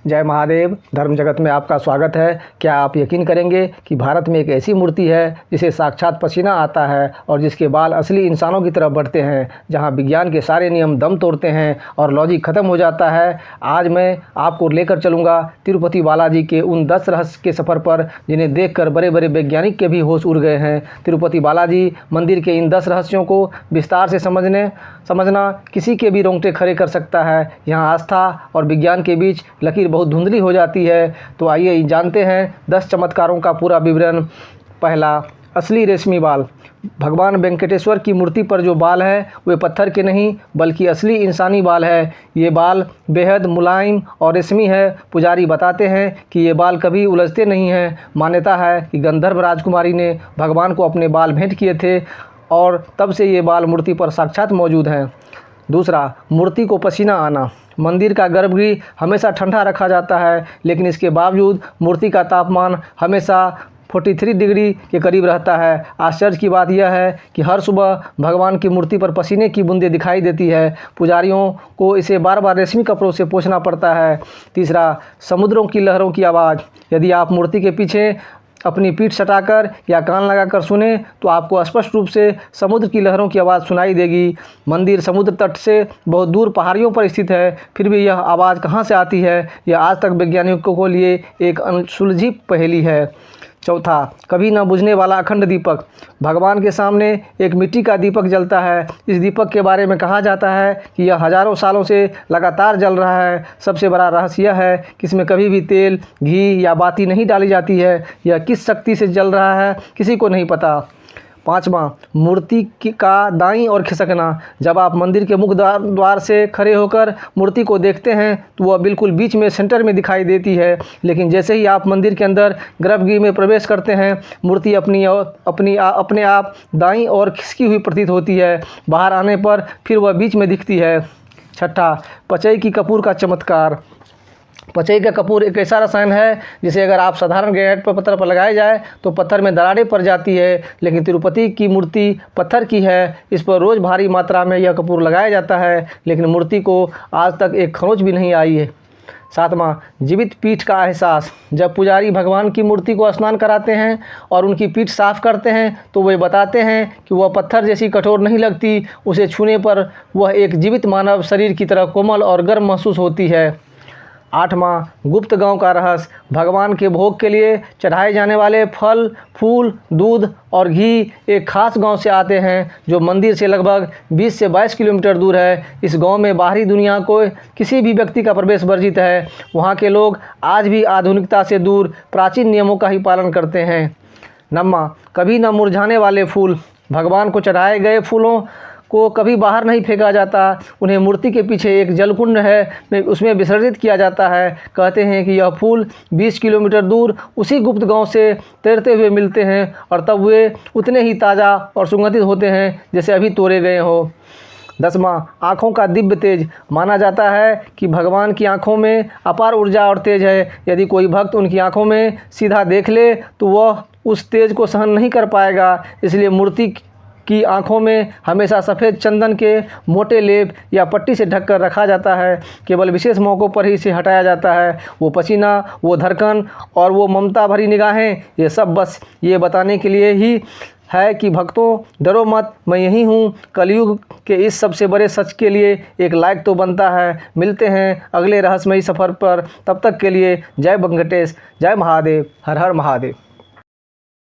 जय महादेव। धर्म जगत में आपका स्वागत है। क्या आप यकीन करेंगे कि भारत में एक ऐसी मूर्ति है जिसे साक्षात पसीना आता है और जिसके बाल असली इंसानों की तरफ बढ़ते हैं, जहां विज्ञान के सारे नियम दम तोड़ते हैं और लॉजिक ख़त्म हो जाता है। आज मैं आपको लेकर चलूँगा तिरुपति बालाजी के उन 10 रहस्य के सफ़र पर जिन्हें देखकर बड़े बड़े वैज्ञानिक के भी होश उड़ गए हैं। तिरुपति बालाजी मंदिर के इन 10 रहस्यों को विस्तार से समझना किसी के भी रोंगटे खड़े कर सकता है। यहाँ आस्था और विज्ञान के बीच लकीर बहुत धुंधली हो जाती है। तो आइए जानते हैं 10 चमत्कारों का पूरा विवरण। पहला, असली रेशमी बाल। भगवान वेंकटेश्वर की मूर्ति पर जो बाल है वे पत्थर के नहीं बल्कि असली इंसानी बाल है। ये बाल बेहद मुलायम और रेशमी है। पुजारी बताते हैं कि ये बाल कभी उलझते नहीं हैं। मान्यता है कि गंधर्व राजकुमारी ने भगवान को अपने बाल भेंट किए थे और तब से ये बाल मूर्ति पर साक्षात मौजूद हैं। दूसरा, मूर्ति को पसीना आना। मंदिर का गर्भगृह हमेशा ठंडा रखा जाता है, लेकिन इसके बावजूद मूर्ति का तापमान हमेशा 43 डिग्री के करीब रहता है। आश्चर्य की बात यह है कि हर सुबह भगवान की मूर्ति पर पसीने की बूंदें दिखाई देती है। पुजारियों को इसे बार बार रेशमी कपड़ों से पोंछना पड़ता है। तीसरा, समुद्रों की लहरों की आवाज़। यदि आप मूर्ति के पीछे अपनी पीठ सटाकर या कान लगाकर सुने तो आपको स्पष्ट रूप से समुद्र की लहरों की आवाज़ सुनाई देगी। मंदिर समुद्र तट से बहुत दूर पहाड़ियों पर स्थित है, फिर भी यह आवाज़ कहाँ से आती है, यह आज तक वैज्ञानिकों के लिए एक अनसुलझी पहेली है। चौथा, कभी न बुझने वाला अखंड दीपक। भगवान के सामने एक मिट्टी का दीपक जलता है। इस दीपक के बारे में कहा जाता है कि यह हजारों सालों से लगातार जल रहा है। सबसे बड़ा रहस्य यह है कि इसमें कभी भी तेल, घी या बाती नहीं डाली जाती है। यह किस शक्ति से जल रहा है किसी को नहीं पता। पाँचवां, मूर्ति का दाईं ओर खिसकना। जब आप मंदिर के मुख्य द्वार से खड़े होकर मूर्ति को देखते हैं तो वह बिल्कुल बीच में सेंटर में दिखाई देती है, लेकिन जैसे ही आप मंदिर के अंदर गर्भगृह में प्रवेश करते हैं मूर्ति अपने आप दाईं ओर खिसकी हुई प्रतीत होती है। बाहर आने पर फिर वह बीच में दिखती है। छठा, पचई की कपूर का चमत्कार। पचई का कपूर एक ऐसा रसायन है जिसे अगर आप साधारण ग्रेनाइट पर पत्थर पर लगाए जाए तो पत्थर में दरारें पड़ जाती है, लेकिन तिरुपति की मूर्ति पत्थर की है। इस पर रोज़ भारी मात्रा में यह कपूर लगाया जाता है, लेकिन मूर्ति को आज तक एक खरोंच भी नहीं आई है। सातवां, जीवित पीठ का एहसास। जब पुजारी भगवान की मूर्ति को स्नान कराते हैं और उनकी पीठ साफ करते हैं तो वे बताते हैं कि वह पत्थर जैसी कठोर नहीं लगती। उसे छूने पर वह एक जीवित मानव शरीर की तरह कोमल और गर्म महसूस होती है। आठवां, गुप्त गांव का रहस्य। भगवान के भोग के लिए चढ़ाए जाने वाले फल, फूल, दूध और घी एक खास गांव से आते हैं जो मंदिर से लगभग 20 से 22 किलोमीटर दूर है। इस गांव में बाहरी दुनिया को किसी भी व्यक्ति का प्रवेश वर्जित है। वहां के लोग आज भी आधुनिकता से दूर प्राचीन नियमों का ही पालन करते हैं। नौवां, कभी न मुरझाने वाले फूल। भगवान को चढ़ाए गए फूलों को कभी बाहर नहीं फेंका जाता। उन्हें मूर्ति के पीछे एक जलकुंड है, उसमें विसर्जित किया जाता है। कहते हैं कि यह फूल 20 किलोमीटर दूर उसी गुप्त गांव से तैरते हुए मिलते हैं और तब वे उतने ही ताज़ा और सुगंधित होते हैं जैसे अभी तोड़े गए हो। 10वां, आँखों का दिव्य तेज। माना जाता है कि भगवान की आँखों में अपार ऊर्जा और तेज है। यदि कोई भक्त उनकी आँखों में सीधा देख ले तो वह उस तेज को सहन नहीं कर पाएगा। इसलिए मूर्ति की आँखों में हमेशा सफ़ेद चंदन के मोटे लेप या पट्टी से ढककर रखा जाता है। केवल विशेष मौक़ों पर ही इसे हटाया जाता है। वो पसीना, वो धड़कन और वो ममता भरी निगाहें, ये सब बस ये बताने के लिए ही है कि भक्तों डरो मत, मैं यही हूँ। कलयुग के इस सबसे बड़े सच के लिए एक लाइक तो बनता है। मिलते हैं अगले रहस्यमयी सफ़र पर। तब तक के लिए जय वेंकटेश, जय महादेव, हर हर महादेव।